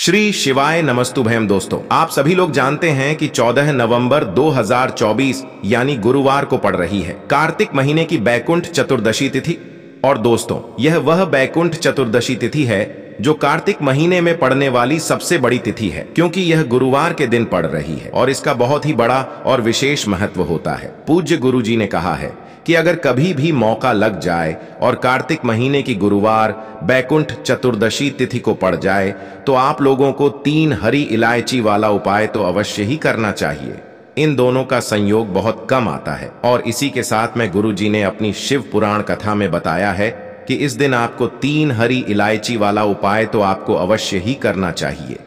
श्री शिवाय नमस्तुभयम। दोस्तों, आप सभी लोग जानते हैं कि 14 नवंबर 2024 यानी गुरुवार को पड़ रही है कार्तिक महीने की बैकुंठ चतुर्दशी तिथि। और दोस्तों, यह वह बैकुंठ चतुर्दशी तिथि है जो कार्तिक महीने में पड़ने वाली सबसे बड़ी तिथि है, क्योंकि यह गुरुवार के दिन पड़ रही है और इसका बहुत ही बड़ा और विशेष महत्व होता है। पूज्य गुरु जी ने कहा है कि अगर कभी भी मौका लग जाए और कार्तिक महीने की गुरुवार बैकुंठ चतुर्दशी तिथि को पड़ जाए तो आप लोगों को 3 हरी इलायची वाला उपाय तो अवश्य ही करना चाहिए। इन दोनों का संयोग बहुत कम आता है और इसी के साथ में गुरु जी ने अपनी शिव पुराण कथा में बताया है कि इस दिन आपको 3 हरी इलायची वाला उपाय तो आपको अवश्य ही करना चाहिए,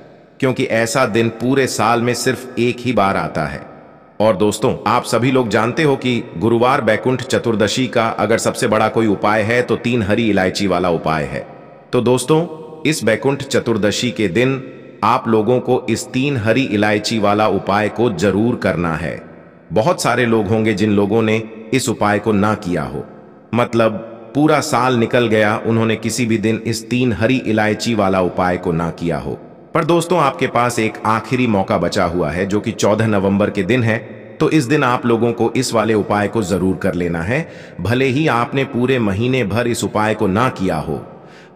क्योंकि ऐसा दिन पूरे साल में सिर्फ एक ही बार आता है। और दोस्तों, आप सभी लोग जानते हो कि गुरुवार बैकुंठ चतुर्दशी का अगर सबसे बड़ा कोई उपाय है तो 3 हरी इलायची वाला उपाय है। तो दोस्तों, इस बैकुंठ चतुर्दशी के दिन आप लोगों को इस 3 हरी इलायची वाला उपाय को जरूर करना है। बहुत सारे लोग होंगे जिन लोगों ने इस उपाय को ना किया हो, मतलब पूरा साल निकल गया, उन्होंने किसी भी दिन इस 3 हरी इलायची वाला उपाय को ना किया हो। पर दोस्तों, आपके पास एक आखिरी मौका बचा हुआ है जो कि 14 नवंबर के दिन है। तो इस दिन आप लोगों को इस वाले उपाय को जरूर कर लेना है। भले ही आपने पूरे महीने भर इस उपाय को ना किया हो,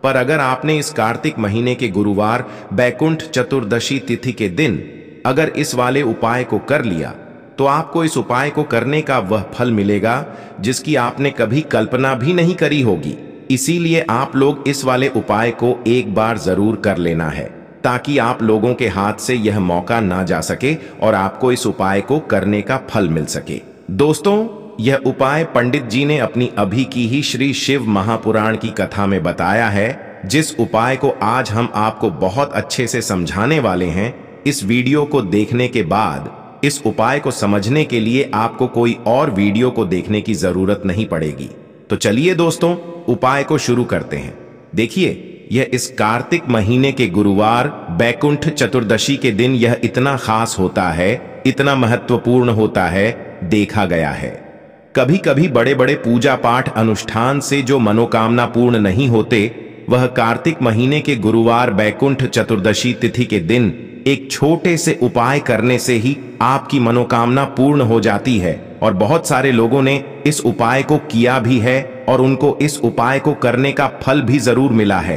पर अगर आपने इस कार्तिक महीने के गुरुवार बैकुंठ चतुर्दशी तिथि के दिन अगर इस वाले उपाय को कर लिया तो आपको इस उपाय को करने का वह फल मिलेगा जिसकी आपने कभी कल्पना भी नहीं करी होगी। इसीलिए आप लोग इस वाले उपाय को एक बार जरूर कर लेना है, ताकि आप लोगों के हाथ से यह मौका ना जा सके और आपको इस उपाय को करने का फल मिल सके। दोस्तों, यह उपाय पंडित जी ने अपनी अभी की ही श्री शिव महापुराण की कथा में बताया है, जिस उपाय को आज हम आपको बहुत अच्छे से समझाने वाले हैं। इस वीडियो को देखने के बाद इस उपाय को समझने के लिए आपको कोई और वीडियो को देखने की जरूरत नहीं पड़ेगी। तो चलिए दोस्तों, उपाय को शुरू करते हैं। देखिए, यह इस कार्तिक महीने के गुरुवार बैकुंठ चतुर्दशी के दिन यह इतना खास होता है, इतना महत्वपूर्ण होता है, देखा गया है। कभी कभी बड़े बड़े पूजा पाठ अनुष्ठान से जो मनोकामना पूर्ण नहीं होते, वह कार्तिक महीने के गुरुवार बैकुंठ चतुर्दशी तिथि के दिन एक छोटे से उपाय करने से ही आपकी मनोकामना पूर्ण हो जाती है। और बहुत सारे लोगों ने इस उपाय को किया भी है और उनको इस उपाय को करने का फल भी जरूर मिला है।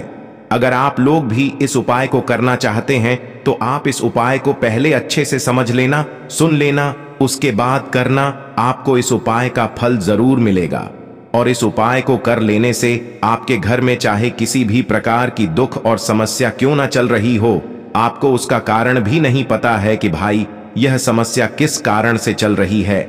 अगर आप लोग भी इस उपाय को करना चाहते हैं तो आप इस उपाय को पहले अच्छे से समझ लेना, सुन लेना, उसके बाद करना। आपको इस उपाय का फल जरूर मिलेगा। और इस उपाय को कर लेने से आपके घर में चाहे किसी भी प्रकार की दुख और समस्या क्यों ना चल रही हो, आपको उसका कारण भी नहीं पता है कि भाई यह समस्या किस कारण से चल रही है।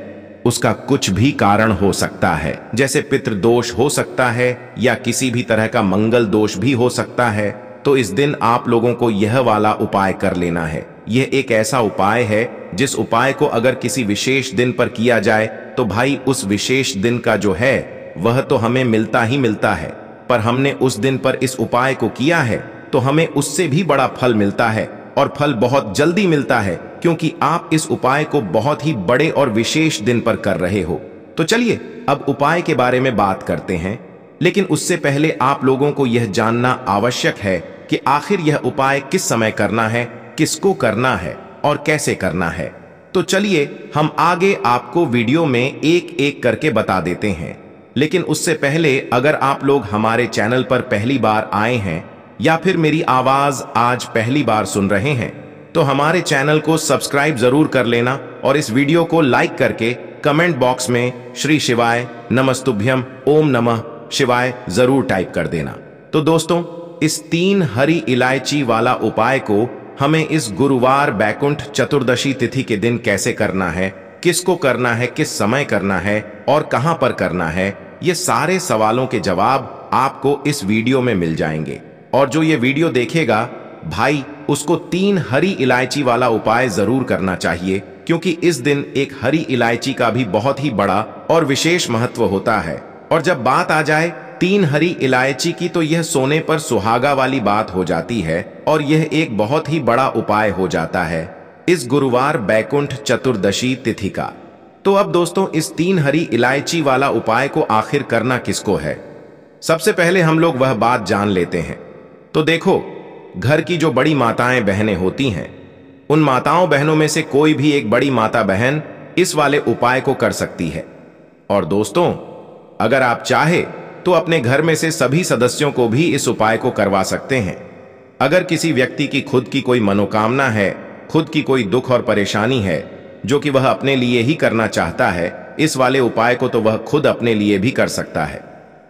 उसका कुछ भी कारण हो सकता है, जैसे पितृदोष हो सकता है या किसी भी तरह का मंगल दोष भी हो सकता है। तो इस दिन आप लोगों को यह वाला उपाय कर लेना है। यह एक ऐसा उपाय है जिस उपाय को अगर किसी विशेष दिन पर किया जाए तो भाई उस विशेष दिन का जो है वह तो हमें मिलता ही मिलता है, पर हमने उस दिन पर इस उपाय को किया है तो हमें उससे भी बड़ा फल मिलता है और फल बहुत जल्दी मिलता है, क्योंकि आप इस उपाय को बहुत ही बड़े और विशेष दिन पर कर रहे हो। तो चलिए अब उपाय के बारे में बात करते हैं, लेकिन उससे पहले आप लोगों को यह जानना आवश्यक है कि आखिर यह उपाय किस समय करना है, किसको करना है और कैसे करना है। तो चलिए हम आगे आपको वीडियो में एक एक करके बता देते हैं। लेकिन उससे पहले अगर आप लोग हमारे चैनल पर पहली बार आए हैं या फिर मेरी आवाज आज पहली बार सुन रहे हैं तो हमारे चैनल को सब्सक्राइब जरूर कर लेना और इस वीडियो को लाइक करके कमेंट बॉक्स में श्री शिवाय नमस्तुभ्यम ओम नमः शिवाय जरूर टाइप कर देना। तो दोस्तों, इस 3 हरी इलायची वाला उपाय को हमें इस गुरुवार बैकुंठ चतुर्दशी तिथि के दिन कैसे करना है, किसको करना है, किस समय करना है और कहां पर करना है, ये सारे सवालों के जवाब आपको इस वीडियो में मिल जाएंगे। और जो ये वीडियो देखेगा भाई, उसको 3 हरी इलायची वाला उपाय जरूर करना चाहिए, क्योंकि इस दिन एक हरी इलायची का भी बहुत ही बड़ा और विशेष महत्व होता है। और जब बात आ जाए 3 हरी इलायची की तो यह सोने पर सुहागा वाली बात हो जाती है और यह एक बहुत ही बड़ा उपाय हो जाता है इस गुरुवार बैकुंठ चतुर्दशी तिथि का। तो अब दोस्तों, इस 3 हरी इलायची वाला उपाय को आखिर करना किसको है, सबसे पहले हम लोग वह बात जान लेते हैं। तो देखो, घर की जो बड़ी माताएं बहनें होती हैं, उन माताओं बहनों में से कोई भी एक बड़ी माता बहन इस वाले उपाय को कर सकती है। और दोस्तों, अगर आप चाहे तो अपने घर में से सभी सदस्यों को भी इस उपाय को करवा सकते हैं। अगर किसी व्यक्ति की खुद की कोई मनोकामना है, खुद की कोई दुख और परेशानी है जो कि वह अपने लिए ही करना चाहता है, इस वाले उपाय को तो वह खुद अपने लिए भी कर सकता है।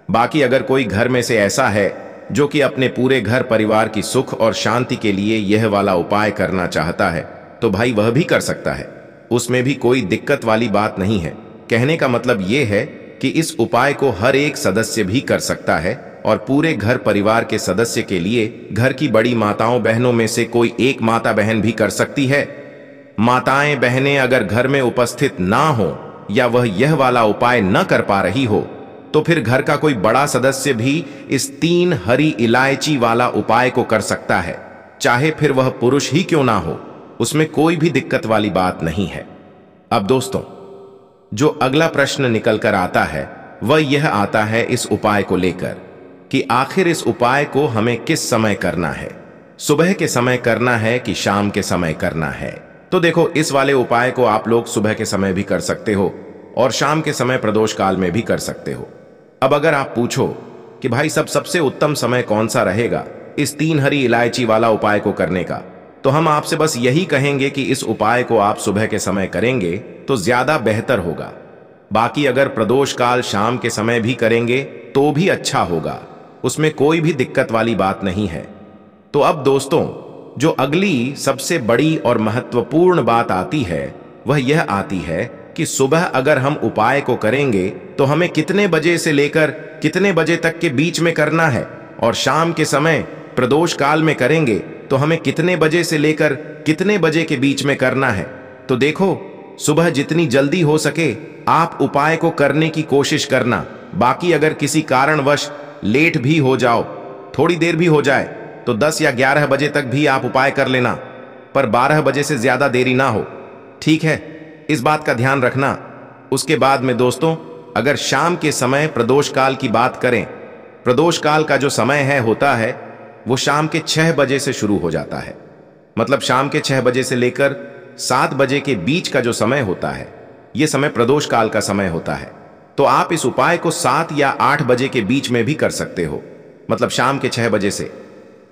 बाकी अगर कोई घर में से ऐसा है जो कि अपने पूरे घर परिवार की सुख और शांति के लिए यह वाला उपाय करना चाहता है, तो भाई वह भी कर सकता है। उसमें भी कोई दिक्कत वाली बात नहीं है। कहने का मतलब यह है कि इस उपाय को हर एक सदस्य भी कर सकता है और पूरे घर परिवार के सदस्य के लिए घर की बड़ी माताओं बहनों में से कोई एक माता बहन भी कर सकती है। माताएं बहनें अगर घर में उपस्थित ना हो या वह यह वाला उपाय न कर पा रही हो, तो फिर घर का कोई बड़ा सदस्य भी इस 3 हरी इलायची वाला उपाय को कर सकता है, चाहे फिर वह पुरुष ही क्यों ना हो। उसमें कोई भी दिक्कत वाली बात नहीं है। अब दोस्तों, जो अगला प्रश्न निकल कर आता है वह यह आता है इस उपाय को लेकर कि आखिर इस उपाय को हमें किस समय करना है, सुबह के समय करना है कि शाम के समय करना है। तो देखो, इस वाले उपाय को आप लोग सुबह के समय भी कर सकते हो और शाम के समय प्रदोष काल में भी कर सकते हो। अब अगर आप पूछो कि भाई सबसे उत्तम समय कौन सा रहेगा इस 3 हरी इलायची वाला उपाय को करने का, तो हम आपसे बस यही कहेंगे कि इस उपाय को आप सुबह के समय करेंगे तो ज्यादा बेहतर होगा। बाकी अगर प्रदोष काल शाम के समय भी करेंगे तो भी अच्छा होगा, उसमें कोई भी दिक्कत वाली बात नहीं है। तो अब दोस्तों, जो अगली सबसे बड़ी और महत्वपूर्ण बात आती है वह यह आती है कि सुबह अगर हम उपाय को करेंगे तो हमें कितने बजे से लेकर कितने बजे तक के बीच में करना है, और शाम के समय प्रदोष काल में करेंगे तो हमें कितने बजे से लेकर कितने बजे के बीच में करना है। तो देखो, सुबह जितनी जल्दी हो सके आप उपाय को करने की कोशिश करना। बाकी अगर किसी कारणवश लेट भी हो जाओ, थोड़ी देर भी हो जाए, तो 10 या 11 बजे तक भी आप उपाय कर लेना, पर 12 बजे से ज्यादा देरी ना हो, ठीक है? इस बात का ध्यान रखना। उसके बाद में दोस्तों, अगर शाम के समय प्रदोष काल की बात करें, प्रदोष काल का जो समय होता है वो शाम के 6 बजे से शुरू हो जाता है। मतलब शाम के 6 बजे से लेकर 7 बजे के बीच का जो समय होता है, यह समय प्रदोष काल का समय होता है। तो आप इस उपाय को 7 या 8 बजे के बीच में भी कर सकते हो। मतलब शाम के 6 बजे से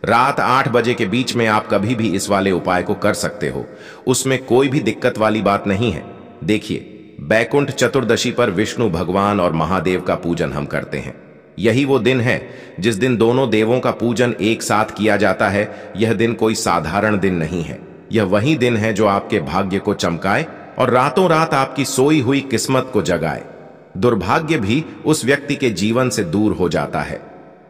रात 8 बजे के बीच में आप कभी भी इस वाले उपाय को कर सकते हो, उसमें कोई भी दिक्कत वाली बात नहीं है। देखिए, बैकुंठ चतुर्दशी पर विष्णु भगवान और महादेव का पूजन हम करते हैं। यही वो दिन है जिस दिन दोनों देवों का पूजन एक साथ किया जाता है। यह दिन कोई साधारण दिन नहीं है, यह वही दिन है जो आपके भाग्य को चमकाए और रातों रात आपकी सोई हुई किस्मत को जगाए। दुर्भाग्य भी उस व्यक्ति के जीवन से दूर हो जाता है।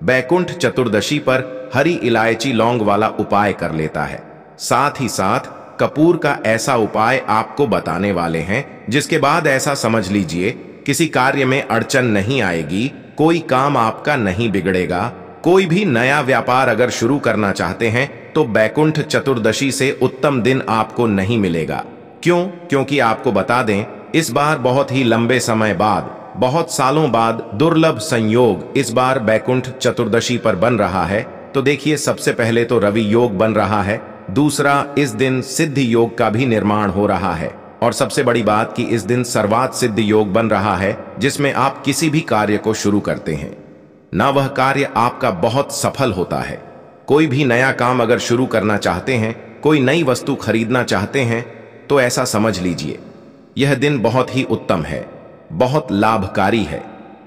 बैकुंठ चतुर्दशी पर हरी इलायची लौंग वाला उपाय कर लेता है। साथ ही साथ कपूर का ऐसा उपाय आपको बताने वाले हैं जिसके बाद ऐसा समझ लीजिए किसी कार्य में अड़चन नहीं आएगी, कोई काम आपका नहीं बिगड़ेगा। कोई भी नया व्यापार अगर शुरू करना चाहते हैं तो बैकुंठ चतुर्दशी से उत्तम दिन आपको नहीं मिलेगा। क्यों? क्योंकि आपको बता दें, इस बार बहुत ही लंबे समय बाद, बहुत सालों बाद दुर्लभ संयोग इस बार बैकुंठ चतुर्दशी पर बन रहा है। तो देखिए, सबसे पहले तो रवि योग बन रहा है, दूसरा इस दिन सिद्धि योग का भी निर्माण हो रहा है, और सबसे बड़ी बात कि इस दिन सर्वात सिद्ध योग बन रहा है जिसमें आप किसी भी कार्य को शुरू करते हैं ना वह कार्य आपका बहुत सफल होता है। कोई भी नया काम अगर शुरू करना चाहते हैं, कोई नई वस्तु खरीदना चाहते हैं, तो ऐसा समझ लीजिए यह दिन बहुत ही उत्तम है, बहुत लाभकारी है।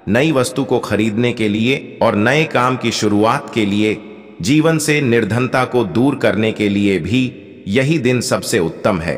नई वस्तु को खरीदने के लिए और नए काम की शुरुआत के लिए, जीवन से निर्धनता को दूर करने के लिए भी यही दिन सबसे उत्तम है,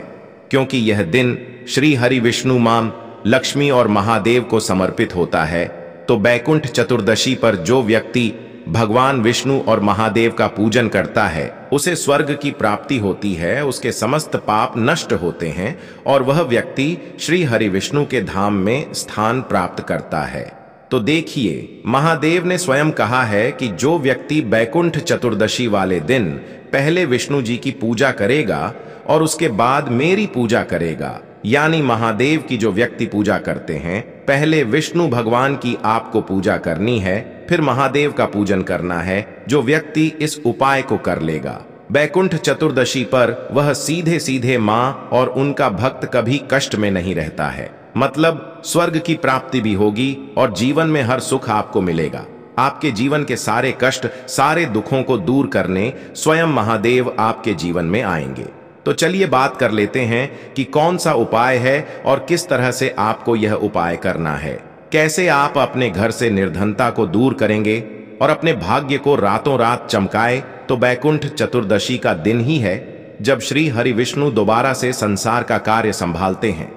क्योंकि यह दिन श्री हरि विष्णु मां लक्ष्मी और महादेव को समर्पित होता है। तो बैकुंठ चतुर्दशी पर जो व्यक्ति भगवान विष्णु और महादेव का पूजन करता है उसे स्वर्ग की प्राप्ति होती है, उसके समस्त पाप नष्ट होते हैं और वह व्यक्ति श्री हरि विष्णु के धाम में स्थान प्राप्त करता है। तो देखिए, महादेव ने स्वयं कहा है कि जो व्यक्ति बैकुंठ चतुर्दशी वाले दिन पहले विष्णु जी की पूजा करेगा और उसके बाद मेरी पूजा करेगा, यानी महादेव की जो व्यक्ति पूजा करते हैं, पहले विष्णु भगवान की आपको पूजा करनी है, फिर महादेव का पूजन करना है। जो व्यक्ति इस उपाय को कर लेगा, बैकुंठ चतुर्दशी पर वह सीधे सीधे मां और उनका भक्त कभी कष्ट में नहीं रहता है। मतलब स्वर्ग की प्राप्ति भी होगी और जीवन में हर सुख आपको मिलेगा। आपके जीवन के सारे कष्ट, सारे दुखों को दूर करने स्वयं महादेव आपके जीवन में आएंगे। तो चलिए बात कर लेते हैं कि कौन सा उपाय है और किस तरह से आपको यह उपाय करना है। कैसे आप अपने घर से निर्धनता को दूर करेंगे और अपने भाग्य को रातों रात चमकाए। तो बैकुंठ चतुर्दशी का दिन ही है जब श्री हरि विष्णु दोबारा से संसार का कार्य संभालते हैं।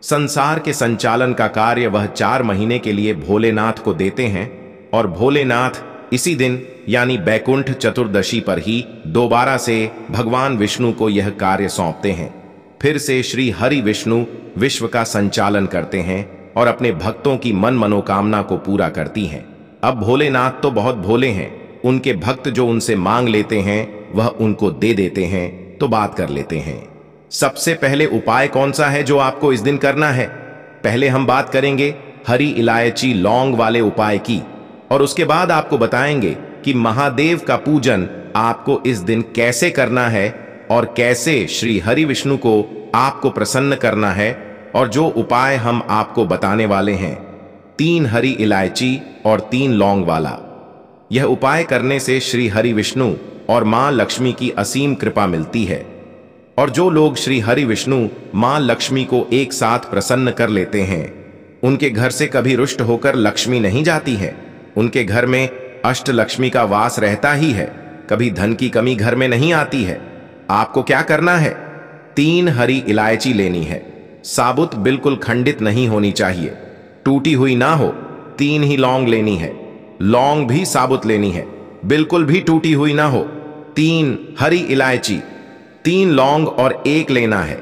संसार के संचालन का कार्य वह 4 महीने के लिए भोलेनाथ को देते हैं और भोलेनाथ इसी दिन यानी बैकुंठ चतुर्दशी पर ही दोबारा से भगवान विष्णु को यह कार्य सौंपते हैं। फिर से श्री हरि विष्णु विश्व का संचालन करते हैं और अपने भक्तों की मन मनोकामना को पूरा करती हैं। अब भोलेनाथ तो बहुत भोले हैं, उनके भक्त जो उनसे मांग लेते हैं वह उनको दे देते हैं। तो बात कर लेते हैं, सबसे पहले उपाय कौन सा है जो आपको इस दिन करना है। पहले हम बात करेंगे हरी इलायची लौंग वाले उपाय की और उसके बाद आपको बताएंगे कि महादेव का पूजन आपको इस दिन कैसे करना है और कैसे श्री हरि विष्णु को आपको प्रसन्न करना है। और जो उपाय हम आपको बताने वाले हैं, 3 हरी इलायची और 3 लौंग वाला, यह उपाय करने से श्री हरि विष्णु और मां लक्ष्मी की असीम कृपा मिलती है। और जो लोग श्री हरि विष्णु मां लक्ष्मी को एक साथ प्रसन्न कर लेते हैं, उनके घर से कभी रुष्ट होकर लक्ष्मी नहीं जाती है। उनके घर में अष्ट लक्ष्मी का वास रहता ही है, कभी धन की कमी घर में नहीं आती है। आपको क्या करना है, 3 हरी इलायची लेनी है, साबुत बिल्कुल खंडित नहीं होनी चाहिए, टूटी हुई ना हो। 3 ही लौंग लेनी है, लौंग भी साबुत लेनी है, बिल्कुल भी टूटी हुई ना हो। 3 हरी इलायची, 3 लौंग और 1 लेना है।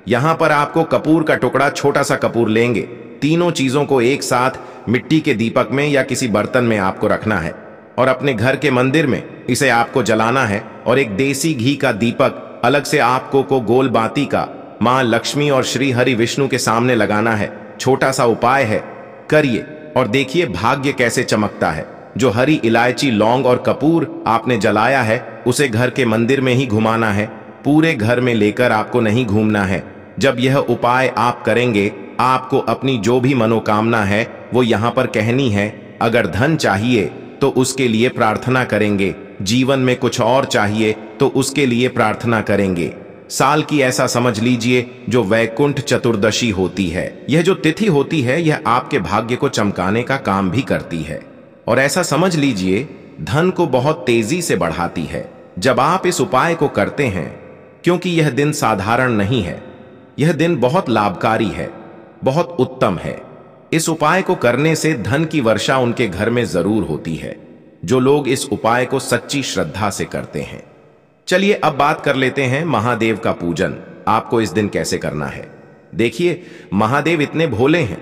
यहां पर आपको कपूर का टुकड़ा, छोटा सा कपूर लेंगे। तीनों चीजों को एक साथ मिट्टी के दीपक में या किसी बर्तन में आपको रखना है और अपने घर के मंदिर में इसे आपको जलाना है। और एक देसी घी का दीपक अलग से आपको को गोल बाती का मां लक्ष्मी और श्री हरि विष्णु के सामने लगाना है। छोटा सा उपाय है, करिए और देखिए भाग्य कैसे चमकता है। जो हरी इलायची लौंग और कपूर आपने जलाया है उसे घर के मंदिर में ही घुमाना है, पूरे घर में लेकर आपको नहीं घूमना है। जब यह उपाय आप करेंगे, आपको अपनी जो भी मनोकामना है वो यहां पर कहनी है। अगर धन चाहिए तो उसके लिए प्रार्थना करेंगे, जीवन में कुछ और चाहिए तो उसके लिए प्रार्थना करेंगे। साल की ऐसा समझ लीजिए जो वैकुंठ चतुर्दशी होती है, यह जो तिथि होती है यह आपके भाग्य को चमकाने का काम भी करती है। और ऐसा समझ लीजिए धन को बहुत तेजी से बढ़ाती है जब आप इस उपाय को करते हैं, क्योंकि यह दिन साधारण नहीं है, यह दिन बहुत लाभकारी है, बहुत उत्तम है। इस उपाय को करने से धन की वर्षा उनके घर में जरूर होती है, जो लोग इस उपाय को सच्ची श्रद्धा से करते हैं। चलिए अब बात कर लेते हैं महादेव का पूजन आपको इस दिन कैसे करना है। देखिए महादेव इतने भोले हैं,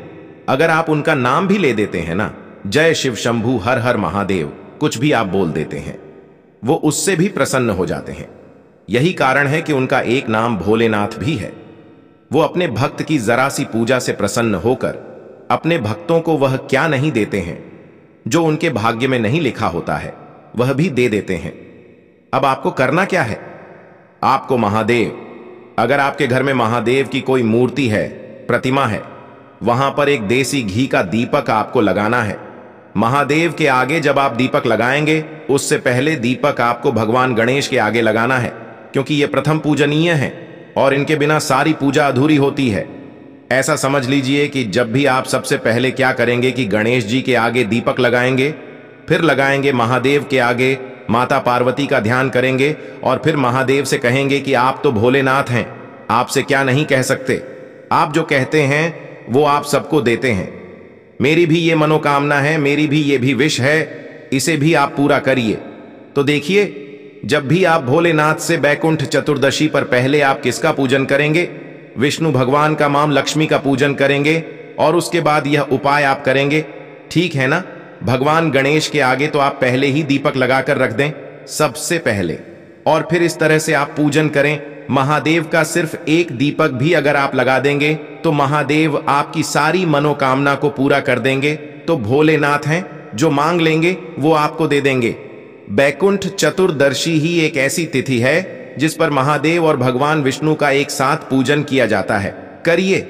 अगर आप उनका नाम भी ले देते हैं ना, जय शिव शंभू हर हर महादेव, कुछ भी आप बोल देते हैं, वो उससे भी प्रसन्न हो जाते हैं। यही कारण है कि उनका एक नाम भोलेनाथ भी है। वो अपने भक्त की जरा सी पूजा से प्रसन्न होकर अपने भक्तों को वह क्या नहीं देते हैं जो उनके भाग्य में नहीं लिखा होता है, वह भी दे देते हैं। अब आपको करना क्या है, आपको महादेव, अगर आपके घर में महादेव की कोई मूर्ति है, प्रतिमा है, वहां पर एक देसी घी का दीपक आपको लगाना है। महादेव के आगे जब आप दीपक लगाएंगे, उससे पहले दीपक आपको भगवान गणेश के आगे लगाना है, क्योंकि ये प्रथम पूजनीय है और इनके बिना सारी पूजा अधूरी होती है। ऐसा समझ लीजिए कि जब भी आप सबसे पहले क्या करेंगे कि गणेश जी के आगे दीपक लगाएंगे, फिर लगाएंगे महादेव के आगे माता पार्वती का ध्यान करेंगे और फिर महादेव से कहेंगे कि आप तो भोलेनाथ हैं, आपसे क्या नहीं कह सकते, आप जो कहते हैं वो आप सबको देते हैं। मेरी भी ये मनोकामना है, मेरी भी ये भी विश है, इसे भी आप पूरा करिए। तो देखिए जब भी आप भोलेनाथ से बैकुंठ चतुर्दशी पर पहले आप किसका पूजन करेंगे, विष्णु भगवान का, मां लक्ष्मी का पूजन करेंगे और उसके बाद यह उपाय आप करेंगे, ठीक है ना। भगवान गणेश के आगे तो आप पहले ही दीपक लगाकर रख दें सबसे पहले, और फिर इस तरह से आप पूजन करें। महादेव का सिर्फ एक दीपक भी अगर आप लगा देंगे तो तो महादेव आपकी सारी मनोकामना को पूरा कर देंगे। तो भोलेनाथ हैं, जो मांग लेंगे वो आपको दे देंगे। बैकुंठ चतुर्दशी ही एक ऐसी तिथि है जिस पर महादेव और भगवान विष्णु का एक साथ पूजन किया जाता है। करिए,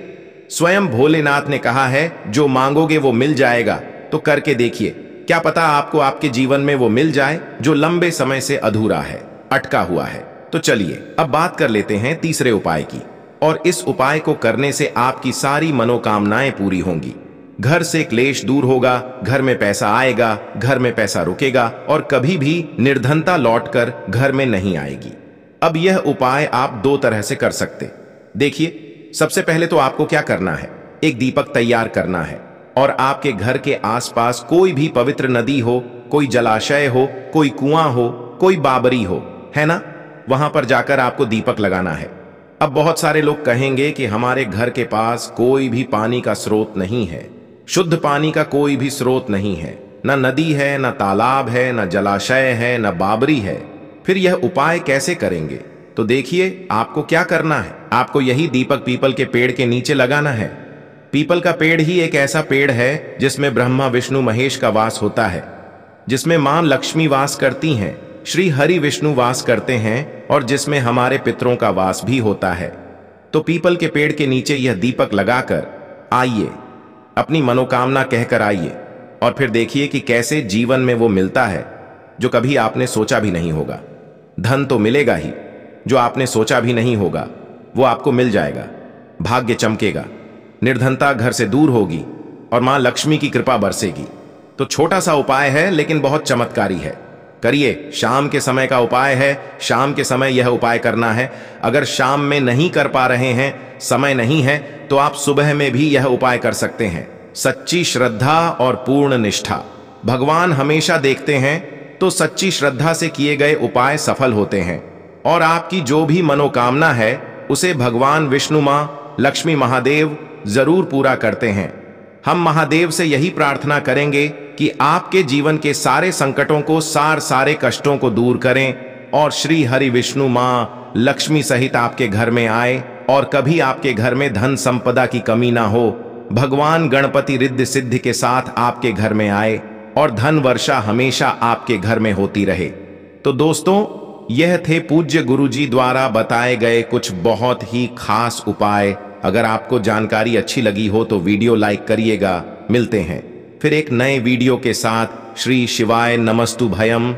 स्वयं भोलेनाथ ने कहा है जो मांगोगे वो मिल जाएगा। तो करके देखिए, क्या पता आपको आपके जीवन में वो मिल जाए जो लंबे समय से अधूरा है, अटका हुआ है। तो चलिए अब बात कर लेते हैं तीसरे उपाय की, और इस उपाय को करने से आपकी सारी मनोकामनाएं पूरी होंगी। घर से क्लेश दूर होगा, घर में पैसा आएगा, घर में पैसा रुकेगा और कभी भी निर्धनता लौटकर घर में नहीं आएगी। अब यह उपाय आप दो तरह से कर सकते। देखिए, सबसे पहले तो आपको क्या करना है, एक दीपक तैयार करना है और आपके घर के आसपास कोई भी पवित्र नदी हो, कोई जलाशय हो, कोई कुआं हो, कोई बाबरी हो, है ना, वहां पर जाकर आपको दीपक लगाना है। अब बहुत सारे लोग कहेंगे कि हमारे घर के पास कोई भी पानी का स्रोत नहीं है, शुद्ध पानी का कोई भी स्रोत नहीं है, न नदी है, न तालाब है, न जलाशय है, न बाबरी है, फिर यह उपाय कैसे करेंगे? तो देखिए, आपको क्या करना है, आपको यही दीपक पीपल के पेड़ के नीचे लगाना है। पीपल का पेड़ ही एक ऐसा पेड़ है जिसमें ब्रह्मा विष्णु महेश का वास होता है, जिसमें मां लक्ष्मी वास करती हैं, श्री हरि विष्णु वास करते हैं और जिसमें हमारे पितरों का वास भी होता है। तो पीपल के पेड़ के नीचे यह दीपक लगाकर आइए, अपनी मनोकामना कहकर आइए और फिर देखिए कि कैसे जीवन में वो मिलता है जो कभी आपने सोचा भी नहीं होगा। धन तो मिलेगा ही, जो आपने सोचा भी नहीं होगा वो आपको मिल जाएगा, भाग्य चमकेगा, निर्धनता घर से दूर होगी और मां लक्ष्मी की कृपा बरसेगी। तो छोटा सा उपाय है लेकिन बहुत चमत्कारी है। करिए, शाम के समय का उपाय है, शाम के समय यह उपाय करना है। अगर शाम में नहीं कर पा रहे हैं, समय नहीं है, तो आप सुबह में भी यह उपाय कर सकते हैं। सच्ची श्रद्धा और पूर्ण निष्ठा भगवान हमेशा देखते हैं, तो सच्ची श्रद्धा से किए गए उपाय सफल होते हैं और आपकी जो भी मनोकामना है उसे भगवान विष्णु मां लक्ष्मी महादेव जरूर पूरा करते हैं। हम महादेव से यही प्रार्थना करेंगे कि आपके जीवन के सारे संकटों को, सारे कष्टों को दूर करें और श्री हरि विष्णु मां लक्ष्मी सहित आपके घर में आए और कभी आपके घर में धन संपदा की कमी ना हो। भगवान गणपति रिद्धि सिद्धि के साथ आपके घर में आए और धन वर्षा हमेशा आपके घर में होती रहे। तो दोस्तों, यह थे पूज्य गुरुजी द्वारा बताए गए कुछ बहुत ही खास उपाय। अगर आपको जानकारी अच्छी लगी हो तो वीडियो लाइक करिएगा। मिलते हैं फिर एक नए वीडियो के साथ। श्री शिवाय नमस्तु भयम।